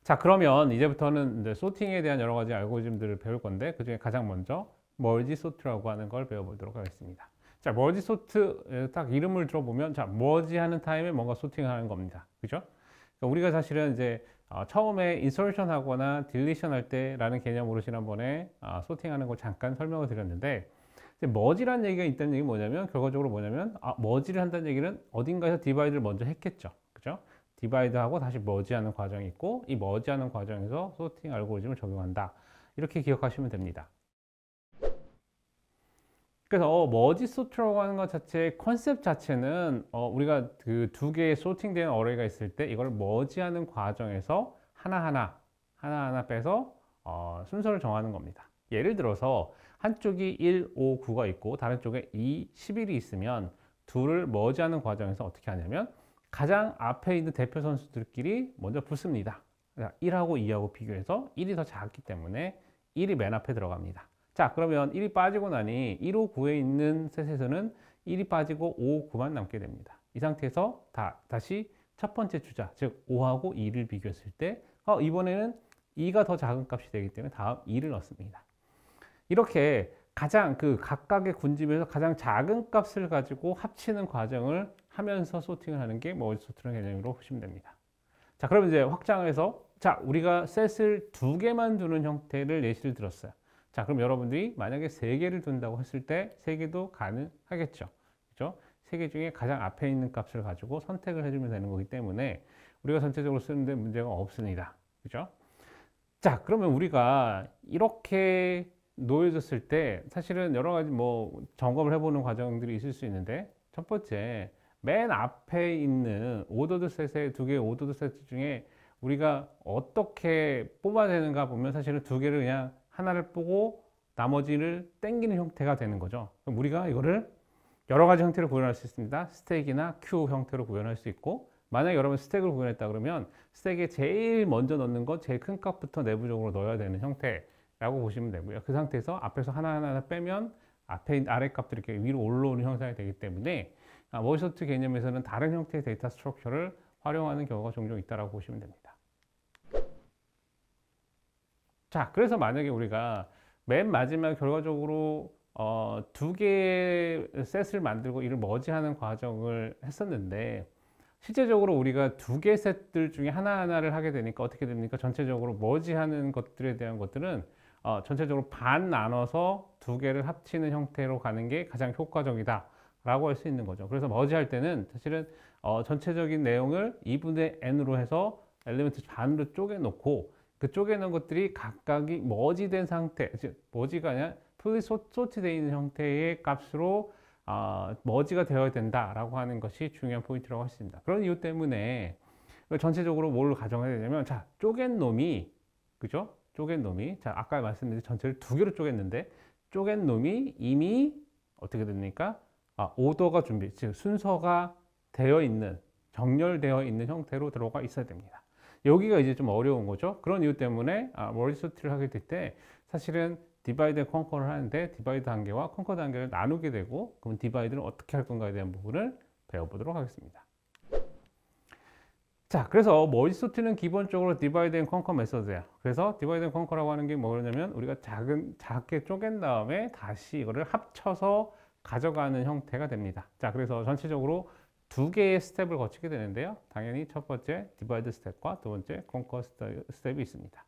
자, 그러면 이제부터는 이제 소팅에 대한 여러 가지 알고리즘들을 배울 건데 그중에 가장 먼저 멀지 소트라고 하는 걸 배워보도록 하겠습니다. 자, 멀지 소트 딱 이름을 들어보면 자, 머지 하는 타임에 뭔가 소팅하는 겁니다. 그죠? 그러니까 우리가 사실은 이제 처음에 인서션 하거나 딜리션 할 때라는 개념으로 지난번에 소팅하는 걸 잠깐 설명을 드렸는데 머지라는 얘기가 있다는 얘기는 뭐냐면 결과적으로 뭐냐면 머지를 한다는 얘기는 어딘가에서 디바이드를 먼저 했겠죠. 그죠? 디바이드하고 다시 머지하는 과정이 있고 이 머지하는 과정에서 소팅 알고리즘을 적용한다. 이렇게 기억하시면 됩니다. 그래서 머지 소트라고 하는 것 자체의 컨셉 자체는 우리가 그 두 개의 소팅된 어레이가 있을 때 이걸 머지하는 과정에서 하나하나 빼서 순서를 정하는 겁니다. 예를 들어서 한쪽이 1, 5, 9가 있고 다른 쪽에 2, 11이 있으면 둘을 머지하는 과정에서 어떻게 하냐면 가장 앞에 있는 대표 선수들끼리 먼저 붙습니다. 1하고 2하고 비교해서 1이 더 작기 때문에 1이 맨 앞에 들어갑니다. 자, 그러면 1이 빠지고 나니 1, 5, 9에 있는 셋에서는 1이 빠지고 5, 9만 남게 됩니다. 이 상태에서 다시 첫 번째 주자, 즉 5하고 2를 비교했을 때 이번에는 2가 더 작은 값이 되기 때문에 다음 2를 넣습니다. 이렇게 가장 그 각각의 군집에서 가장 작은 값을 가지고 합치는 과정을 하면서 소팅을 하는 게 머지 소트라는 개념으로 보시면 됩니다. 자, 그럼 이제 확장해서 자, 우리가 셋을 두 개만 두는 형태를 예시를 들었어요. 자, 그럼 여러분들이 만약에 세 개를 둔다고 했을 때 세 개도 가능하겠죠. 그죠? 세 개 중에 가장 앞에 있는 값을 가지고 선택을 해주면 되는 거기 때문에 우리가 전체적으로 쓰는데 문제가 없습니다. 그죠? 자, 그러면 우리가 이렇게 놓여졌을 때 사실은 여러 가지 뭐 점검을 해보는 과정들이 있을 수 있는데 첫 번째, 맨 앞에 있는 오더드 셋의 두 개의 오더드 세트 중에 우리가 어떻게 뽑아야 되는가 보면 사실은 두 개를 그냥 하나를 보고 나머지를 땡기는 형태가 되는 거죠. 그럼 우리가 이거를 여러 가지 형태로 구현할 수 있습니다. 스택이나 큐 형태로 구현할 수 있고 만약에 여러분 스택을 구현했다 그러면 스택에 제일 먼저 넣는 것 제일 큰 값부터 내부적으로 넣어야 되는 형태라고 보시면 되고요. 그 상태에서 앞에서 하나하나 빼면 앞에 아래 값들이 이렇게 위로 올라오는 형상이 되기 때문에 머지소트 개념에서는 다른 형태의 데이터 스트럭처를 활용하는 경우가 종종 있다고 보시면 됩니다. 자, 그래서 만약에 우리가 맨 마지막 결과적으로 두 개의 셋을 만들고 이를 머지하는 과정을 했었는데 실제적으로 우리가 두 개 셋들 중에 하나하나를 하게 되니까 어떻게 됩니까? 전체적으로 머지하는 것들에 대한 것들은 전체적으로 반 나눠서 두 개를 합치는 형태로 가는 게 가장 효과적이다 라고 할 수 있는 거죠. 그래서 머지할 때는 사실은 전체적인 내용을 2분의 n으로 해서 엘리멘트 반으로 쪼개놓고 그 쪼개놓은 것들이 각각이 머지된 상태, 즉 머지가 아니라 풀리 소트되어 있는 형태의 값으로 머지가 되어야 된다라고 하는 것이 중요한 포인트라고 할 수 있습니다. 그런 이유 때문에 전체적으로 뭘 가정해야 되냐면 자, 쪼갠 놈이 그죠? 쪼갠 놈이 자, 아까 말씀드린 전체를 두 개로 쪼갰는데 쪼갠 놈이 이미 어떻게 됩니까? 오더가 즉 순서가 되어 있는 정렬되어 있는 형태로 들어가 있어야 됩니다. 여기가 이제 좀 어려운 거죠. 그런 이유 때문에 머지 소트를 하게 될 때 사실은 디바이드 앤 컨커를 하는데 디바이드 단계와 컨커 단계를 나누게 되고 그럼 디바이드를 어떻게 할 건가에 대한 부분을 배워보도록 하겠습니다. 자, 그래서 머지 소트는 기본적으로 디바이드 앤 컨커 메서드예요. 그래서 디바이드 앤 컨커라고 하는 게 뭐냐면 우리가 작게 쪼갠 다음에 다시 이거를 합쳐서 가져가는 형태가 됩니다. 자, 그래서 전체적으로 두 개의 스텝을 거치게 되는데요. 당연히 첫 번째 디바이드 스텝과 두 번째 컨커 스텝이 있습니다.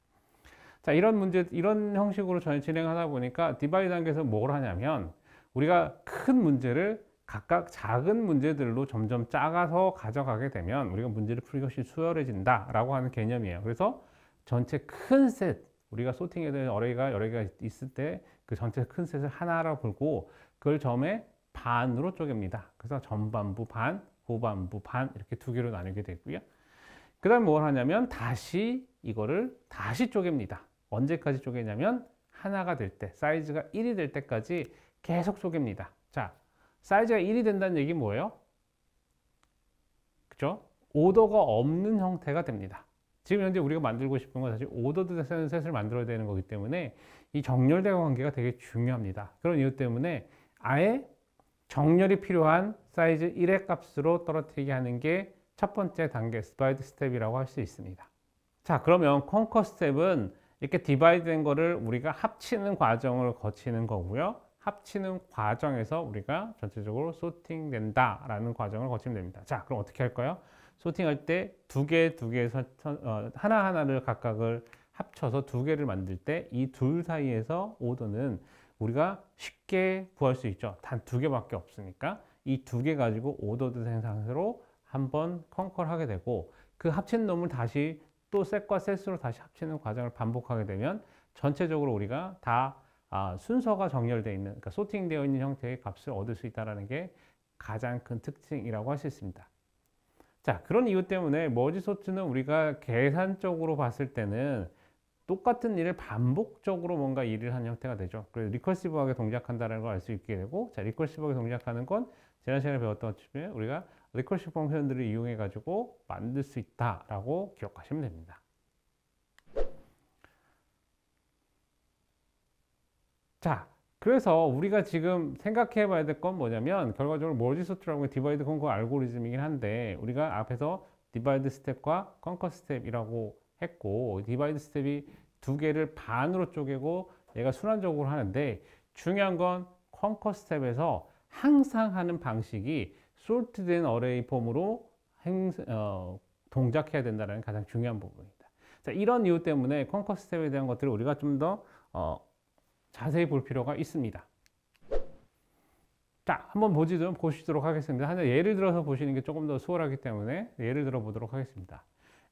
자, 이런 형식으로 진행하다 보니까 디바이드 단계에서 뭘 하냐면 우리가 큰 문제를 각각 작은 문제들로 점점 작아서 가져가게 되면 우리가 문제를 풀기 훨씬 수월해진다라고 하는 개념이에요. 그래서 전체 큰 셋, 우리가 소팅해야 되는 어레이가 여러 개가 있을 때 그 전체 큰 셋을 하나로 보고 그걸 점에 반으로 쪼갭니다. 그래서 전반부 반, 후반부 반 이렇게 두 개로 나누게 되고요. 그 다음에 뭘 하냐면 다시 이거를 다시 쪼갭니다. 언제까지 쪼개냐면 하나가 될 때, 사이즈가 1이 될 때까지 계속 쪼갭니다. 자, 사이즈가 1이 된다는 얘기는 뭐예요? 그죠? 오더가 없는 형태가 됩니다. 지금 현재 우리가 만들고 싶은 건 사실 오더드 셋을 만들어야 되는 거기 때문에 이 정렬된 관계가 되게 중요합니다. 그런 이유 때문에 아예 정렬이 필요한 사이즈 1의 값으로 떨어뜨리게 하는 게 첫 번째 단계, 디바이드 스텝이라고 할 수 있습니다. 자, 그러면 컨커 스텝은 이렇게 디바이드 된 거를 우리가 합치는 과정을 거치는 거고요. 합치는 과정에서 우리가 전체적으로 소팅된다라는 과정을 거치면 됩니다. 자, 그럼 어떻게 할까요? 소팅할 때 두 개에서 하나하나를 각각을 합쳐서 두 개를 만들 때 이 둘 사이에서 오더는 우리가 쉽게 구할 수 있죠. 단 두 개밖에 없으니까 이 두 개 가지고 오더드 생산으로 한번 컨커를 하게 되고 그 합친 놈을 다시 또 셋과 셋으로 다시 합치는 과정을 반복하게 되면 전체적으로 우리가 다 순서가 정렬되어 있는, 그러니까 소팅되어 있는 형태의 값을 얻을 수 있다는 게 가장 큰 특징이라고 할 수 있습니다. 자, 그런 이유 때문에 머지 소트는 우리가 계산적으로 봤을 때는 똑같은 일을 반복적으로 뭔가 일을 하는 형태가 되죠. 그래서 리커시브하게 동작한다는 걸 알 수 있게 되고, 자, 리커시브하게 동작하는 건 지난 시간에 배웠던 것처럼 우리가 리커시브 펑션들을 이용해 가지고 만들 수 있다라고 기억하시면 됩니다. 자, 그래서 우리가 지금 생각해 봐야 될 건 뭐냐면 결과적으로 머지 소트라고 디바이드 컨커 알고리즘이긴 한데 우리가 앞에서 디바이드 스텝과 컨커 스텝이라고 했고 디바이드 스텝이 두 개를 반으로 쪼개고 얘가 순환적으로 하는데 중요한 건 컨커 스텝에서 항상 하는 방식이 솔트된 어레이 폼으로 동작해야 된다는 가장 중요한 부분입니다. 자, 이런 이유 때문에 컨커 스텝에 대한 것들을 우리가 좀 더 자세히 볼 필요가 있습니다. 자, 한번 보시도록 하겠습니다. 하나 예를 들어서 보시는 게 조금 더 수월하기 때문에 예를 들어 보도록 하겠습니다.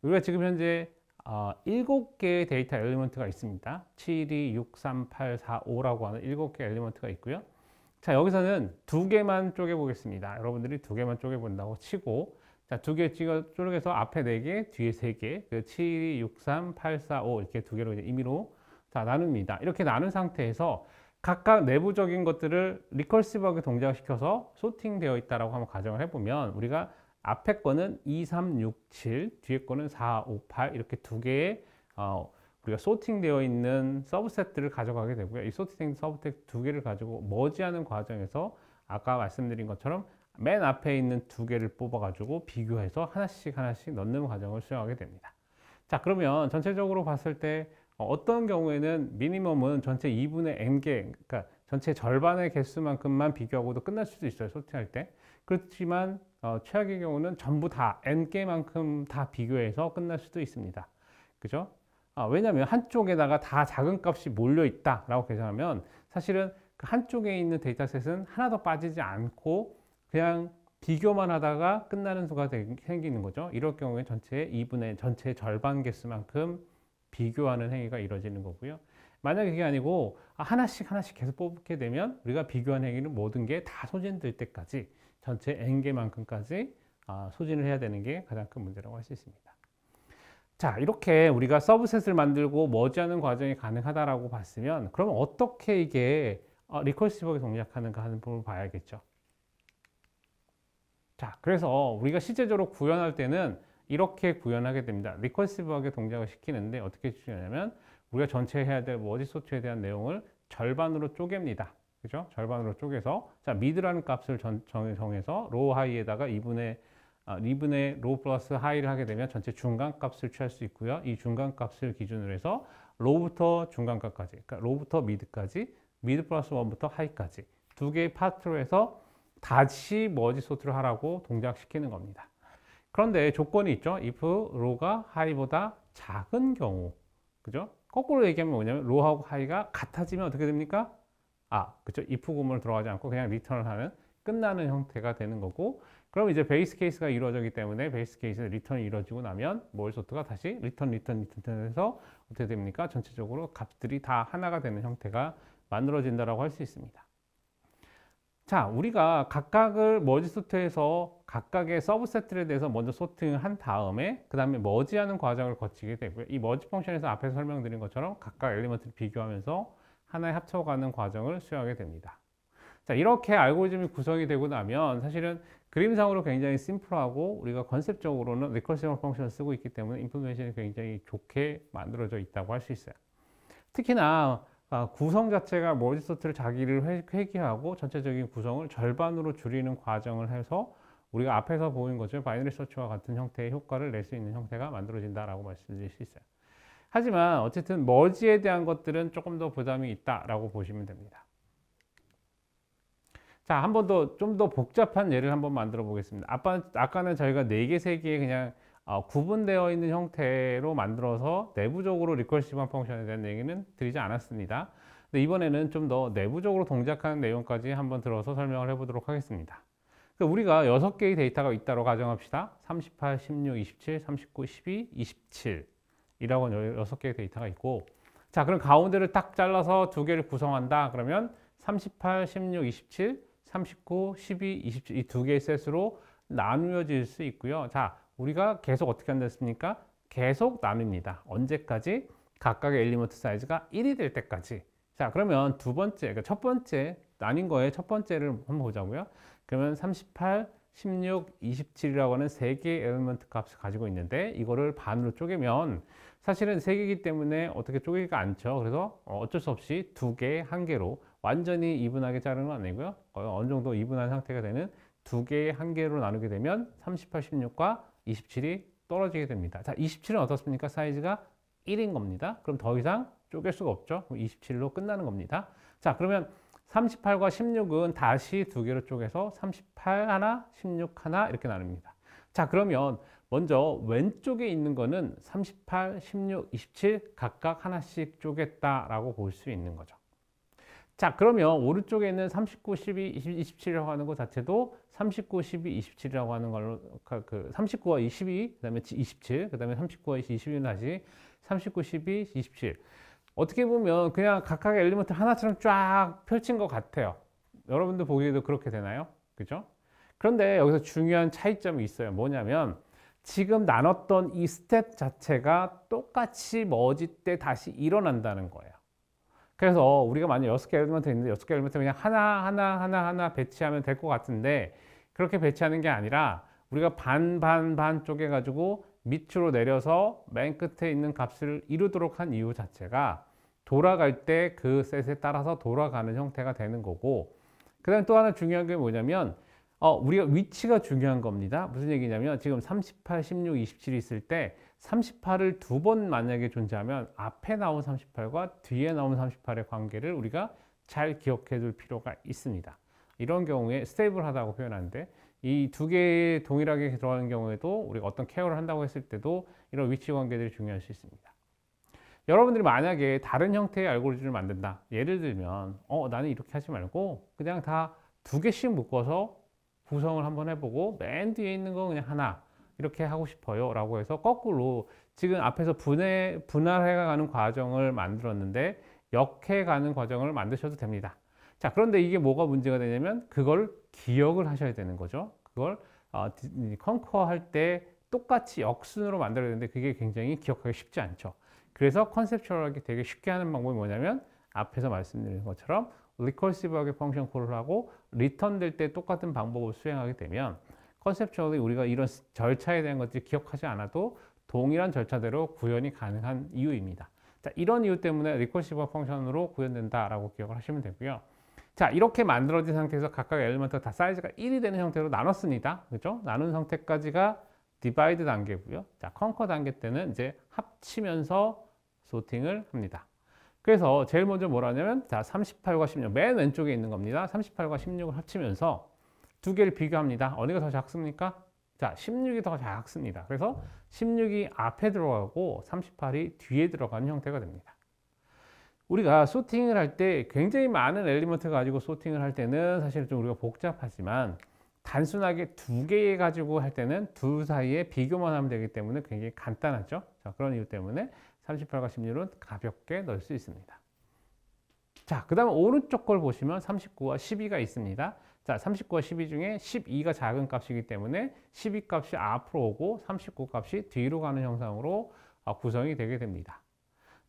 우리가 지금 현재 7개의 데이터 엘리먼트가 있습니다. 7, 2, 6, 3, 8, 4, 5라고 하는 7개 엘리먼트가 있고요. 자, 여기서는 두 개만 쪼개 보겠습니다. 여러분들이 두 개만 쪼개 본다고 치고, 자, 두 개 쪼개서 앞에 4개, 뒤에 3개, 그 7, 2, 6, 3, 8, 4, 5 이렇게 두 개로 이제 임의로 자, 나눕니다. 이렇게 나눈 상태에서 각각 내부적인 것들을 리커시브하게 동작시켜서 소팅되어 있다라고 한번 가정을 해보면 우리가 앞에 거는 2, 3, 6, 7, 뒤에 거는 4, 5, 8 이렇게 두 개의 우리가 소팅되어 있는 서브셋들을 가져가게 되고요. 이 소팅된 서브셋 두 개를 가지고 머지하는 과정에서 아까 말씀드린 것처럼 맨 앞에 있는 두 개를 뽑아가지고 비교해서 하나씩 넣는 과정을 수행하게 됩니다. 자, 그러면 전체적으로 봤을 때 어떤 경우에는 미니멈은 전체 2분의 n개, 그러니까 전체 절반의 개수만큼만 비교하고도 끝날 수도 있어요. 소팅할 때. 그렇지만 최악의 경우는 전부 다 n개만큼 다 비교해서 끝날 수도 있습니다. 그죠? 왜냐하면 한쪽에다가 다 작은 값이 몰려 있다라고 계산하면 사실은 그 한쪽에 있는 데이터셋은 하나도 빠지지 않고 그냥 비교만 하다가 끝나는 수가 생기는 거죠. 이럴 경우에 전체 2분의 전체 절반 개수만큼 비교하는 행위가 이루어지는 거고요. 만약에 그게 아니고 하나씩 계속 뽑게 되면 우리가 비교한 행위는 모든 게 다 소진될 때까지 전체 n개만큼까지 소진을 해야 되는 게 가장 큰 문제라고 할 수 있습니다. 자, 이렇게 우리가 서브셋을 만들고 머지하는 과정이 가능하다라고 봤으면 그러면 어떻게 이게 리커시브하게 동작하는가 하는 부분을 봐야겠죠. 자, 그래서 우리가 실제적으로 구현할 때는 이렇게 구현하게 됩니다. 리커시브하게 동작을 시키는데 어떻게 추진하냐면 우리가 전체 해야 될 머지 소트에 대한 내용을 절반으로 쪼갭니다. 그죠? 절반으로 쪼개서 자, 미드라는 값을 정해서 로우 하이에다가 2분의 로우 플러스 하이를 하게 되면 전체 중간 값을 취할 수 있고요. 이 중간 값을 기준으로 해서 로우부터 중간값까지, 그러니까 로우부터 미드까지, 미드 플러스 1부터 하이까지 두 개의 파트로 해서 다시 머지 소트를 하라고 동작시키는 겁니다. 그런데 조건이 있죠. if 로가 하이보다 작은 경우, 그죠? 거꾸로 얘기하면 뭐냐면 로하고 하이가 같아지면 어떻게 됩니까? 그죠? if 구문을 들어가지 않고 그냥 리턴을 하는 끝나는 형태가 되는 거고, 그럼 이제 베이스 케이스가 이루어지기 때문에 베이스 케이스 리턴이 이루어지고 나면 머지 소트가 다시 리턴 해서 어떻게 됩니까? 전체적으로 값들이 다 하나가 되는 형태가 만들어진다라고 할 수 있습니다. 자, 우리가 각각을 머지 소트에서 각각의 서브셋들에 대해서 먼저 소팅을 한 다음에 그 다음에 머지하는 과정을 거치게 되고요. 이 머지 펑션에서 앞에서 설명드린 것처럼 각각 엘리먼트를 비교하면서 하나에 합쳐가는 과정을 수행하게 됩니다. 자, 이렇게 알고리즘이 구성이 되고 나면 사실은 그림상으로 굉장히 심플하고 우리가 컨셉적으로는 리커시브 펑션을 쓰고 있기 때문에 인포메이션이 굉장히 좋게 만들어져 있다고 할 수 있어요. 특히나 구성 자체가 머지 소트를 자기를 회귀하고 전체적인 구성을 절반으로 줄이는 과정을 해서 우리가 앞에서 보인 것처럼 바이너리 서치와 같은 형태의 효과를 낼 수 있는 형태가 만들어진다라고 말씀드릴 수 있어요. 하지만 어쨌든 머지에 대한 것들은 조금 더 부담이 있다라고 보시면 됩니다. 자, 한 번 더 좀 더 복잡한 예를 한번 만들어 보겠습니다. 아까는 저희가 4개, 3개의 그냥 구분되어 있는 형태로 만들어서 내부적으로 리커시브한 펑션에 대한 얘기는 드리지 않았습니다. 근데 이번에는 좀 더 내부적으로 동작하는 내용까지 한번 들어서 설명을 해보도록 하겠습니다. 우리가 6개의 데이터가 있다고 가정합시다. 38, 16, 27, 39, 12, 27 이라고 6개의 데이터가 있고, 자, 그럼 가운데를 딱 잘라서 2개를 구성한다. 그러면 38, 16, 27, 39, 12, 27 이 2개의 셋으로 나누어질 수 있고요. 자, 우리가 계속 어떻게 한다했습니까? 계속 나눕니다. 언제까지? 각각의 엘리먼트 사이즈가 1이 될 때까지. 자, 그러면 두 번째, 그러니까 첫 번째 나뉜 거에 첫 번째를 한번 보자고요. 그러면 38, 16, 27이라고 하는 3개의 엘리먼트 값을 가지고 있는데 이거를 반으로 쪼개면 사실은 3개이기 때문에 어떻게 쪼개기가 않죠. 그래서 어쩔 수 없이 2개, 1개로 완전히 이분하게 자르는 건 아니고요. 어느 정도 이분한 상태가 되는 2개의 1개로 나누게 되면 38, 16과 27이 떨어지게 됩니다. 자, 27은 어떻습니까? 사이즈가 1인 겁니다. 그럼 더 이상 쪼갤 수가 없죠. 27로 끝나는 겁니다. 자, 그러면 38과 16은 다시 2개로 쪼개서 38 하나, 16 하나 이렇게 나눕니다. 자, 그러면 먼저 왼쪽에 있는 거는 38, 16, 27 각각 하나씩 쪼갰다라고 볼 수 있는 거죠. 자, 그러면 오른쪽에 있는 39, 12, 27이라고 하는 것 자체도 39, 12, 27이라고 하는 걸로 39와 22, 그 다음에 27, 그 다음에 39와 22는 다시 39, 12, 27 어떻게 보면 그냥 각각의 엘리먼트 하나처럼 쫙 펼친 것 같아요. 여러분들 보기에도 그렇게 되나요? 그죠? 그런데 여기서 중요한 차이점이 있어요. 뭐냐면 지금 나눴던 이 스텝 자체가 똑같이 머지 때 다시 일어난다는 거예요. 그래서 우리가 만약 6개 엘리먼트 있는데 6개 엘리먼트 그냥 하나 배치하면 될 것 같은데 그렇게 배치하는 게 아니라 우리가 반 쪼개가지고 밑으로 내려서 맨 끝에 있는 값을 이루도록 한 이유 자체가 돌아갈 때 그 셋에 따라서 돌아가는 형태가 되는 거고, 그 다음에 또 하나 중요한 게 뭐냐면 우리가 위치가 중요한 겁니다. 무슨 얘기냐면 지금 38, 16, 27이 있을 때 38을 2번 만약에 존재하면 앞에 나온 38과 뒤에 나온 38의 관계를 우리가 잘 기억해 둘 필요가 있습니다. 이런 경우에 스테이블하다고 표현하는데 이 2개 동일하게 들어가는 경우에도 우리가 어떤 케어를 한다고 했을 때도 이런 위치 관계들이 중요할 수 있습니다. 여러분들이 만약에 다른 형태의 알고리즘을 만든다. 예를 들면 나는 이렇게 하지 말고 그냥 다 2개씩 묶어서 구성을 한번 해보고 맨 뒤에 있는 거 그냥 하나 이렇게 하고 싶어요 라고 해서 거꾸로 지금 앞에서 분할해가는 과정을 만들었는데 역해가는 과정을 만드셔도 됩니다. 자, 그런데 이게 뭐가 문제가 되냐면 그걸 기억을 하셔야 되는 거죠. 그걸 컨커 할 때 똑같이 역순으로 만들어야 되는데 그게 굉장히 기억하기 쉽지 않죠. 그래서 컨셉추얼하게 되게 쉽게 하는 방법이 뭐냐면 앞에서 말씀드린 것처럼 리커시브하게 펑션 콜을 하고 리턴 될 때 똑같은 방법을 수행하게 되면 컨셉추얼리 우리가 이런 절차에 대한 것들을 기억하지 않아도 동일한 절차대로 구현이 가능한 이유입니다. 자, 이런 이유 때문에 리커시브 펑션으로 구현된다라고 기억을 하시면 되고요. 자, 이렇게 만들어진 상태에서 각각 엘리먼트가 다 사이즈가 1이 되는 형태로 나눴습니다. 그죠? 나눈 상태까지가 디바이드 단계고요. 자, 컨커 단계 때는 이제 합치면서 소팅을 합니다. 그래서 제일 먼저 뭐라 하냐면 자, 38과 16 맨 왼쪽에 있는 겁니다. 38과 16을 합치면서 2개를 비교합니다. 어디가 더 작습니까? 자, 16이 더 작습니다. 그래서 16이 앞에 들어가고 38이 뒤에 들어가는 형태가 됩니다. 우리가 소팅을 할 때 굉장히 많은 엘리먼트 가지고 소팅을 할 때는 사실 좀 우리가 복잡하지만 단순하게 2개 가지고 할 때는 둘 사이에 비교만 하면 되기 때문에 굉장히 간단하죠. 자, 그런 이유 때문에 38과 16은 가볍게 넣을 수 있습니다. 자, 그 다음 오른쪽 걸 보시면 39와 12가 있습니다. 자, 39와 12 중에 12가 작은 값이기 때문에 12 값이 앞으로 오고 39 값이 뒤로 가는 형상으로 구성이 되게 됩니다.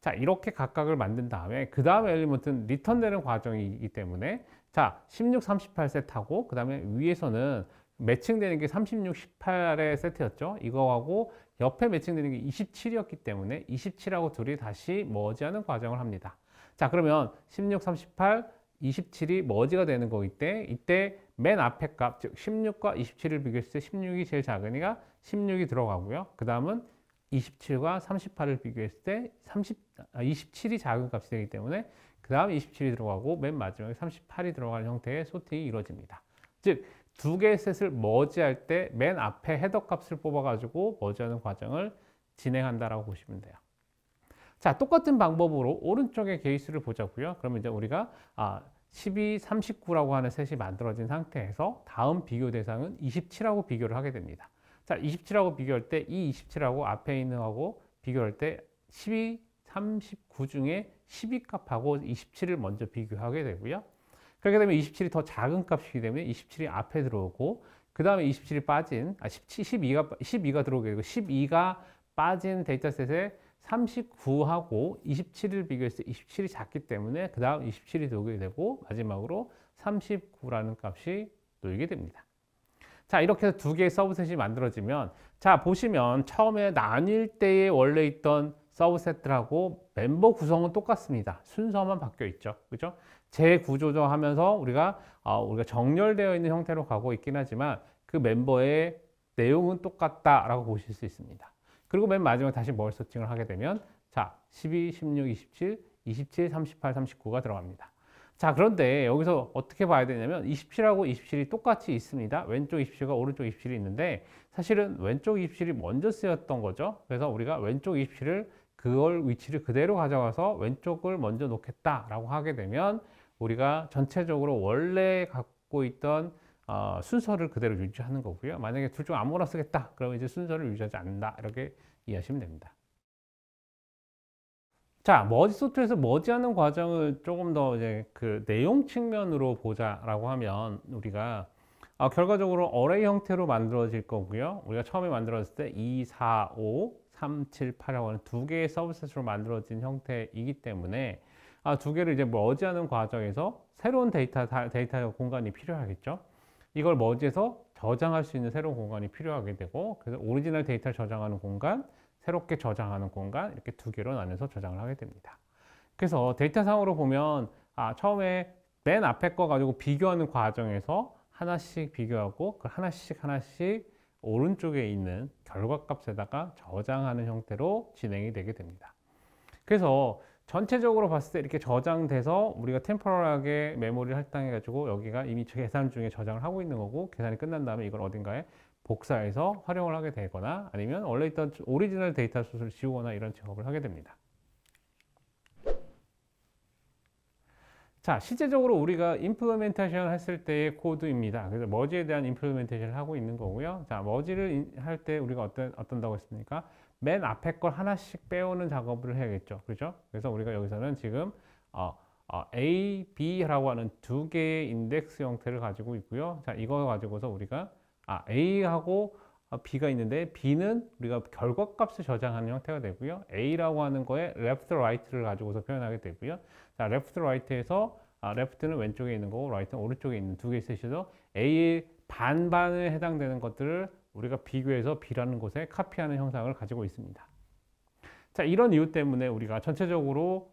자, 이렇게 각각을 만든 다음에 그 다음 엘리먼트는 리턴되는 과정이기 때문에 자, 16, 38 세트하고 그 다음에 위에서는 매칭되는 게 36, 18의 세트였죠. 이거하고 옆에 매칭되는 게 27이었기 때문에 27하고 둘이 다시 머지하는 과정을 합니다. 자, 그러면 16, 38, 27이 머지가 되는 거기 때문에 이때 맨 앞에 값, 즉 16과 27을 비교했을 때 16이 제일 작으니까 16이 들어가고요. 그 다음은 27과 38을 비교했을 때 27이 작은 값이 되기 때문에 그 다음 27이 들어가고 맨 마지막에 38이 들어가는 형태의 소팅이 이루어집니다. 즉, 두 개의 셋을 머지할 때 맨 앞에 헤더 값을 뽑아가지고 머지하는 과정을 진행한다라고 보시면 돼요. 자, 똑같은 방법으로 오른쪽의 케이스를 보자고요. 그러면 이제 우리가 12, 39라고 하는 셋이 만들어진 상태에서 다음 비교 대상은 27하고 비교를 하게 됩니다. 자, 27하고 비교할 때 이 27하고 앞에 있는 거하고 비교할 때 12, 39 중에 12값하고 27을 먼저 비교하게 되고요. 그렇게 되면 27이 더 작은 값이기 때문에 27이 앞에 들어오고 그 다음에 27이 빠진 12가 들어오게 되고 12가 빠진 데이터셋에 39하고 27을 비교했을 때 27이 작기 때문에 그 다음 27이 들어오게 되고 마지막으로 39라는 값이 놓이게 됩니다. 자, 이렇게 해서 두 개의 서브셋이 만들어지면 자, 보시면 처음에 나뉠 때에 원래 있던 서브셋들하고 멤버 구성은 똑같습니다. 순서만 바뀌어 있죠. 그죠? 재구조정하면서 우리가 정렬되어 있는 형태로 가고 있긴 하지만 그 멤버의 내용은 똑같다라고 보실 수 있습니다. 그리고 맨 마지막에 다시 뭘 서칭을 하게 되면 자, 12, 16, 27, 27, 38, 39가 들어갑니다. 자, 그런데 여기서 어떻게 봐야 되냐면 27하고 27이 똑같이 있습니다. 왼쪽 27과 오른쪽 27이 있는데 사실은 왼쪽 27이 먼저 쓰였던 거죠. 그래서 우리가 왼쪽 27을 그걸 위치를 그대로 가져가서 왼쪽을 먼저 놓겠다라고 하게 되면 우리가 전체적으로 원래 갖고 있던 순서를 그대로 유지하는 거고요. 만약에 둘 중 아무거나 쓰겠다. 그러면 이제 순서를 유지하지 않는다. 이렇게 이해하시면 됩니다. 자, 머지 소트에서 머지하는 과정을 조금 더 이제 그 내용 측면으로 보자라고 하면 우리가 결과적으로 어레이 형태로 만들어질 거고요. 우리가 처음에 만들었을 때 2, 4, 5, 3, 7, 8이라고 하는 두 개의 서브셋으로 만들어진 형태이기 때문에 두 개를 이제 머지하는 과정에서 새로운 데이터 공간이 필요하겠죠. 이걸 머지해서 저장할 수 있는 새로운 공간이 필요하게 되고 그래서 오리지널 데이터를 저장하는 공간, 새롭게 저장하는 공간 이렇게 두 개로 나눠서 저장을 하게 됩니다. 그래서 데이터상으로 보면 처음에 맨 앞에 거 가지고 비교하는 과정에서 하나씩 비교하고 그 하나씩 오른쪽에 있는 결과값에다가 저장하는 형태로 진행이 되게 됩니다. 그래서 전체적으로 봤을 때 이렇게 저장돼서 우리가 템포럴하게 메모리를 할당해 가지고 여기가 이미 계산 중에 저장을 하고 있는 거고 계산이 끝난 다음에 이걸 어딘가에 복사해서 활용을 하게 되거나 아니면 원래 있던 오리지널 데이터 소스를 지우거나 이런 작업을 하게 됩니다. 자, 실제적으로 우리가 임플리멘테이션 했을 때의 코드입니다. 그래서 머지에 대한 임플리멘테이션을 하고 있는 거고요. 자, 머지를 할 때 우리가 어떤다고 했습니까? 맨 앞에 걸 하나씩 빼오는 작업을 해야겠죠. 그렇죠? 그래서 우리가 여기서는 지금 A, B라고 하는 두 개의 인덱스 형태를 가지고 있고요. 자, 이거 가지고서 우리가 A하고 B가 있는데 B는 우리가 결과값을 저장하는 형태가 되고요. A라고 하는 거에 left, right를 가지고서 표현하게 되고요. 자, left, right에서 left는 왼쪽에 있는 거고 right는 오른쪽에 있는 두 개의 셋이서 A의 반반에 해당되는 것들을 우리가 비교해서 B라는 곳에 카피하는 형상을 가지고 있습니다. 자, 이런 이유 때문에 우리가 전체적으로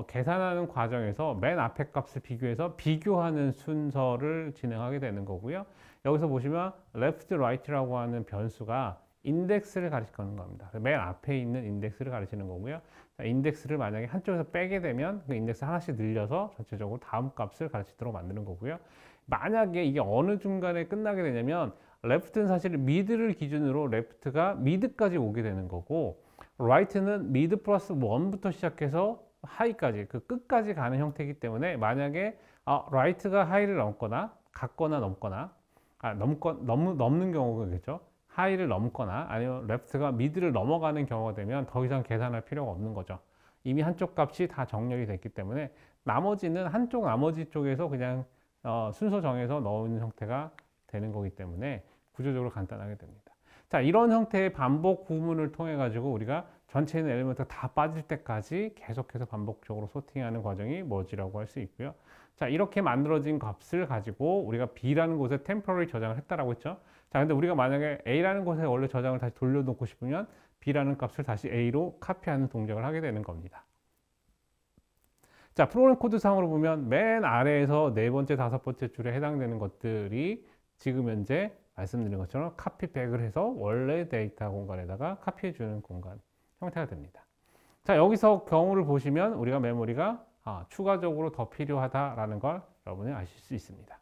계산하는 과정에서 맨 앞에 값을 비교해서 비교하는 순서를 진행하게 되는 거고요. 여기서 보시면 left, right라고 하는 변수가 인덱스를 가리키는 겁니다. 맨 앞에 있는 인덱스를 가리키는 거고요. 자, 인덱스를 만약에 한쪽에서 빼게 되면 그 인덱스 하나씩 늘려서 전체적으로 다음 값을 가르치도록 만드는 거고요. 만약에 이게 어느 중간에 끝나게 되냐면 left는 사실 미드를 기준으로 left가 미드까지 오게 되는 거고 right는 middle 플러스 1부터 시작해서 high까지 그 끝까지 가는 형태이기 때문에 만약에 right가 high를 넘거나 같거나 넘거나 넘는 경우겠죠. high를 넘거나 아니면 left가 mid를 넘어가는 경우가 되면 더 이상 계산할 필요가 없는 거죠. 이미 한쪽 값이 다 정렬이 됐기 때문에 나머지는 나머지 쪽에서 그냥 순서 정해서 넣는 형태가 되는 거기 때문에 구조적으로 간단하게 됩니다. 자, 이런 형태의 반복 구문을 통해 가지고 우리가 전체 있는 엘리먼트가 다 빠질 때까지 계속해서 반복적으로 소팅하는 과정이 머지라고 할 수 있고요. 자, 이렇게 만들어진 값을 가지고 우리가 B라는 곳에 템포러리 저장을 했다라고 했죠. 자, 근데 우리가 만약에 A라는 곳에 원래 저장을 다시 돌려놓고 싶으면 B라는 값을 다시 A로 카피하는 동작을 하게 되는 겁니다. 자, 프로그램 코드 상으로 보면 맨 아래에서 네 번째, 다섯 번째 줄에 해당되는 것들이 지금 현재 말씀드린 것처럼 카피백을 해서 원래 데이터 공간에다가 카피해 주는 공간 형태가 됩니다. 자, 여기서 경우를 보시면 우리가 메모리가 추가적으로 더 필요하다라는 걸 여러분이 아실 수 있습니다.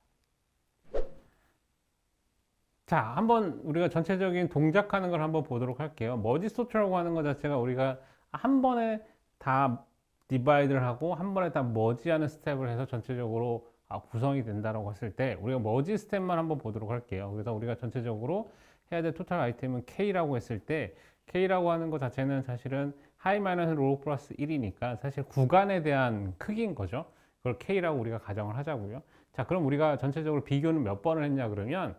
자, 한번 우리가 전체적인 동작하는 걸 한번 보도록 할게요. 머지 소트라고 하는 것 자체가 우리가 한 번에 다 디바이드를 하고 한 번에 다 머지하는 스텝을 해서 전체적으로 구성이 된다고 했을 때 우리가 머지 스텝만 한번 보도록 할게요. 그래서 우리가 전체적으로 해야 될 토탈 아이템은 K라고 했을 때 K라고 하는 것 자체는 사실은 하이 마이너스 로우 플러스 1이니까 사실 구간에 대한 크기인 거죠. 그걸 K라고 우리가 가정을 하자고요. 자, 그럼 우리가 전체적으로 비교는 몇 번을 했냐 그러면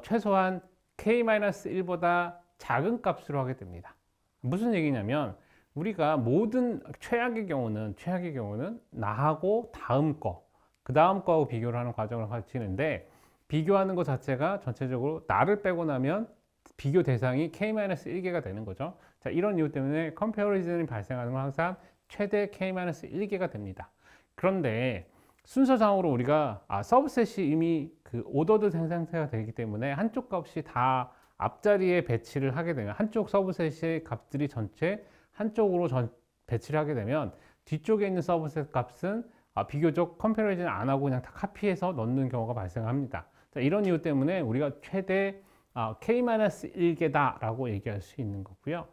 최소한 K-1보다 작은 값으로 하게 됩니다. 무슨 얘기냐면 우리가 모든 최악의 경우는 나하고 다음 거, 그 다음 거하고 비교를 하는 과정을 거치는데 비교하는 것 자체가 전체적으로 나를 빼고 나면 비교 대상이 K-1개가 되는 거죠. 자, 이런 이유 때문에 컴패리즌이 발생하는 건 항상 최대 K-1개가 됩니다. 그런데 순서상으로 우리가 서브셋이 이미 그 오더드 생성체가 되기 때문에 한쪽 값이 다 앞자리에 배치를 하게 되면 한쪽 서브셋의 값들이 전체 한쪽으로 배치를 하게 되면 뒤쪽에 있는 서브셋 값은 비교적 컴패리즌 안 하고 그냥 다 카피해서 넣는 경우가 발생합니다. 자, 이런 이유 때문에 우리가 최대 K-1개다 라고 얘기할 수 있는 거고요.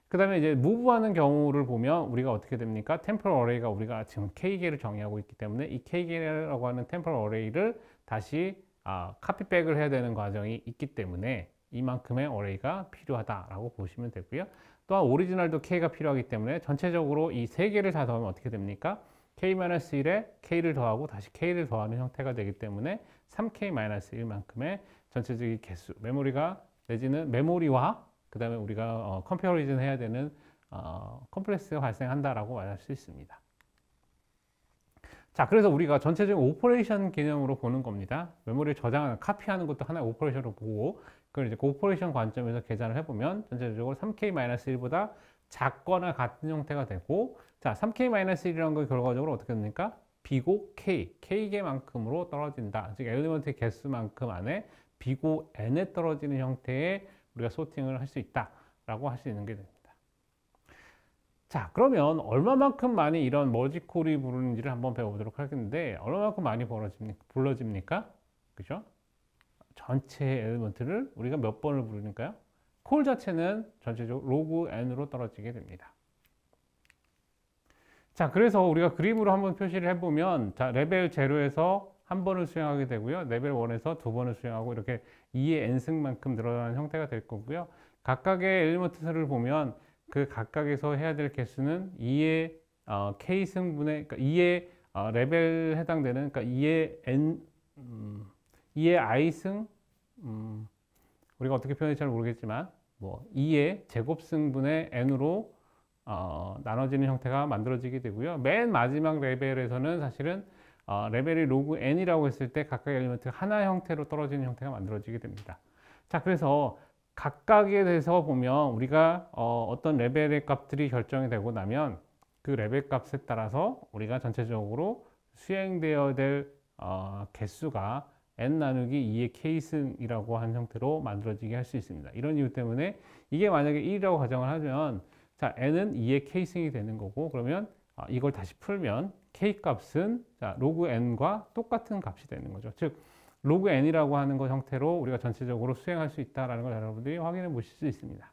그 다음에 이제 무브하는 경우를 보면 우리가 어떻게 됩니까? 템포럴 어레이가 우리가 지금 K개를 정의하고 있기 때문에 이 K개라고 하는 템포럴 어레이를 다시 카피백을 해야 되는 과정이 있기 때문에 이만큼의 어레이가 필요하다라고 보시면 되고요. 또한 오리지널도 K가 필요하기 때문에 전체적으로 이 세 개를 다 더하면 어떻게 됩니까? K-1에 K를 더하고 다시 K를 더하는 형태가 되기 때문에 3K-1만큼의 전체적인 개수, 메모리가 내지는 메모리와 그 다음에 우리가 컴패리즌 해야 되는 컴플렉스가 발생한다라고 말할 수 있습니다. 자, 그래서 우리가 전체적인 오퍼레이션 개념으로 보는 겁니다. 메모리를 저장하는, 카피하는 것도 하나의 오퍼레이션으로 보고 그걸 이제 그 오퍼레이션 관점에서 계산을 해보면 전체적으로 3K-1보다 작거나 같은 형태가 되고 자, 3K-1이라는 건 결과적으로 어떻게 됩니까? 비고 K, K개만큼으로 떨어진다. 즉, 엘리먼트의 개수만큼 안에 비고 N에 떨어지는 형태의 우리가 소팅을 할 수 있다라고 할 수 있는 게 됩니다. 자, 그러면 얼마만큼 많이 이런 머지콜이 부르는지를 한번 배워보도록 하겠는데 얼마만큼 많이 불러집니까? 그죠? 전체 엘리먼트를 우리가 몇 번을 부르니까요? 콜 자체는 전체적으로 로그 n으로 떨어지게 됩니다. 자, 그래서 우리가 그림으로 한번 표시를 해보면 자, 레벨 0에서 한 번을 수행하게 되고요. 레벨 1에서 두 번을 수행하고 이렇게 2의 n승만큼 늘어나는 형태가 될 거고요. 각각의 엘리먼트 수를 보면 그 각각에서 해야 될 개수는 2의 k승분의 그러니까 2의 레벨 해당되는 그러니까 2의 n 2의 i승 우리가 어떻게 표현할지 잘 모르겠지만 뭐 2의 제곱승분의 n으로 나눠지는 형태가 만들어지게 되고요. 맨 마지막 레벨에서는 사실은 레벨이 로그 n이라고 했을 때 각각 엘리먼트가 하나 형태로 떨어지는 형태가 만들어지게 됩니다. 자, 그래서 각각에 대해서 보면 우리가 어떤 레벨의 값들이 결정이 되고 나면 그 레벨 값에 따라서 우리가 전체적으로 수행되어야 될 개수가 n 나누기 2의 k승이라고 한 형태로 만들어지게 할 수 있습니다. 이런 이유 때문에 이게 만약에 1이라고 가정을 하면 자, n은 2의 k승이 되는 거고 그러면 이걸 다시 풀면 K값은 자, 로그 n과 똑같은 값이 되는 거죠. 즉, 로그 n이라고 하는 것 형태로 우리가 전체적으로 수행할 수 있다는 걸 여러분들이 확인해 보실 수 있습니다.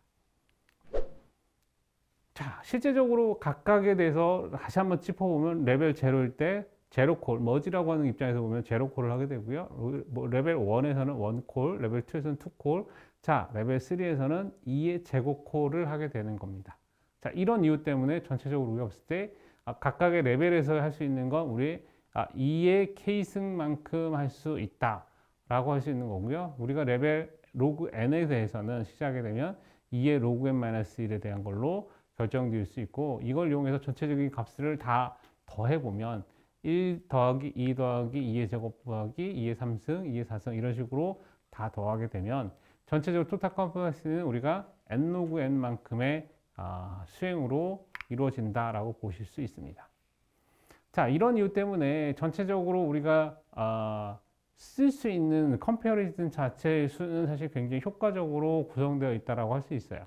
자, 실제적으로 각각에 대해서 다시 한번 짚어보면 레벨 0일 때 제로콜, 머지라고 하는 입장에서 보면 제로콜을 하게 되고요. 레벨 1에서는 1콜, 레벨 2에서는 2콜, 자, 레벨 3에서는 2의 제곱콜을 하게 되는 겁니다. 자, 이런 이유 때문에 전체적으로 우리가 봤을 때 각각의 레벨에서 할 수 있는 건 우리 2의 k승만큼 할 수 있다 라고 할 수 있는 거고요. 우리가 레벨 로그 n에 대해서는 시작하게 되면 2의 로그 n-1에 대한 걸로 결정될 수 있고 이걸 이용해서 전체적인 값을 다 더해보면 1 더하기 2 더하기 2의 제곱 더하기 2의 3승, 2의 4승 이런 식으로 다 더하게 되면 전체적으로 토탈 컴플렉스는 우리가 n 로그 n만큼의 수행으로 이루어진다라고 보실 수 있습니다. 자, 이런 이유 때문에 전체적으로 우리가 쓸 수 있는 컴패리즌 자체의 수는 사실 굉장히 효과적으로 구성되어 있다고 할 수 있어요.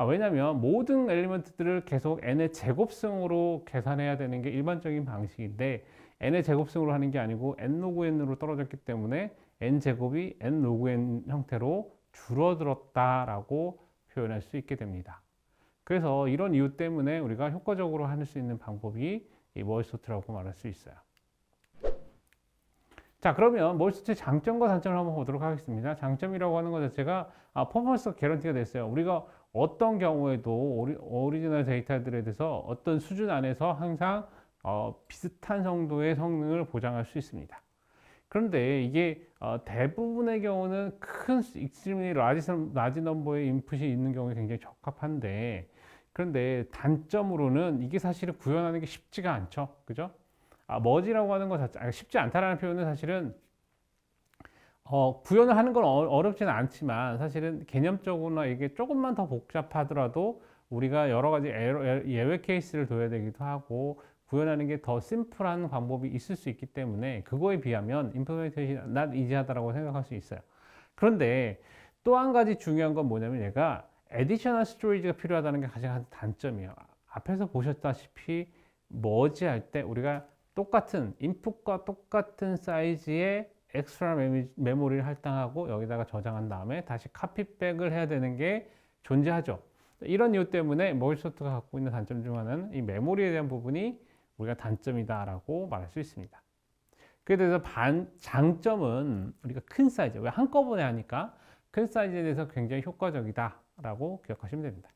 왜냐하면 모든 엘리먼트들을 계속 n의 제곱승으로 계산해야 되는 게 일반적인 방식인데 n의 제곱승으로 하는 게 아니고 n 로그 n으로 떨어졌기 때문에 n 제곱이 n 로그 n 형태로 줄어들었다라고 표현할 수 있게 됩니다. 그래서 이런 이유 때문에 우리가 효과적으로 할 수 있는 방법이 이 머지소트라고 말할 수 있어요. 자, 그러면 머지소트의 장점과 단점을 한번 보도록 하겠습니다. 장점이라고 하는 것 자체가 퍼포먼스가 개런티가 됐어요. 우리가 어떤 경우에도 오리지널 데이터들에 대해서 어떤 수준 안에서 항상 비슷한 정도의 성능을 보장할 수 있습니다. 그런데 이게 대부분의 경우는 큰 extremely large 넘버의 인풋이 있는 경우에 굉장히 적합한데, 그런데 단점으로는 이게 사실은 구현하는 게 쉽지가 않죠. 그죠? 머지라고 하는 것 자체, 쉽지 않다라는 표현은 사실은 구현을 하는 건 어렵지는 않지만 사실은 개념적으로나 이게 조금만 더 복잡하더라도 우리가 여러 가지 예외 케이스를 둬야 되기도 하고 구현하는 게 더 심플한 방법이 있을 수 있기 때문에 그거에 비하면 임플리멘테이션이 not easy하다고 생각할 수 있어요. 그런데 또 한 가지 중요한 건 뭐냐면 얘가 additional storage가 필요하다는 게 가장 단점이에요. 앞에서 보셨다시피 머지할 때 우리가 똑같은 인풋과 똑같은 사이즈의 엑스트라 메모리를 할당하고 여기다가 저장한 다음에 다시 카피백을 해야 되는 게 존재하죠. 이런 이유 때문에 머지소프트가 갖고 있는 단점 중 하나는 이 메모리에 대한 부분이 우리가 단점이다라고 말할 수 있습니다. 그에 대해서 장점은 우리가 큰 사이즈, 왜 한꺼번에 하니까 큰 사이즈에 대해서 굉장히 효과적이다라고 기억하시면 됩니다.